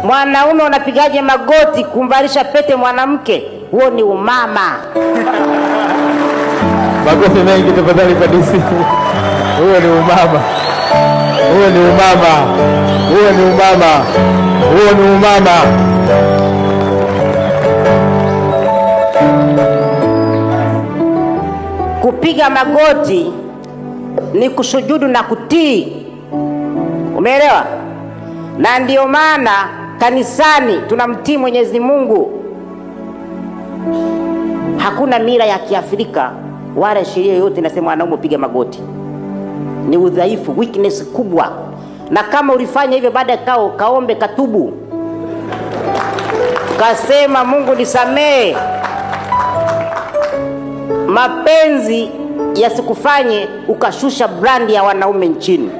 Mwanaume unapigaje magoti kumvalisha pete mwanamke? Huo ni umama. Makofi mengi tafadhali kwa DC. Huo ni umama. Huo ni umama. Huo ni umama. Huo ni umama. Kupiga magoti ni kusujudu na kutii. Umeelewa? Na ndio maana kanisani tunamtii Mwenyezi Mungu. Hakuna mila ya Kiafrika wala sheria yoyote inasema wanaume piga magoti. Ni udhaifu, weakness kubwa. Na kama ulifanya hivyo baada ya kaombe, katubu, kasema Mungu nisamee, mapenzi yasikufanye ukashusha brandi ya wanaume nchini.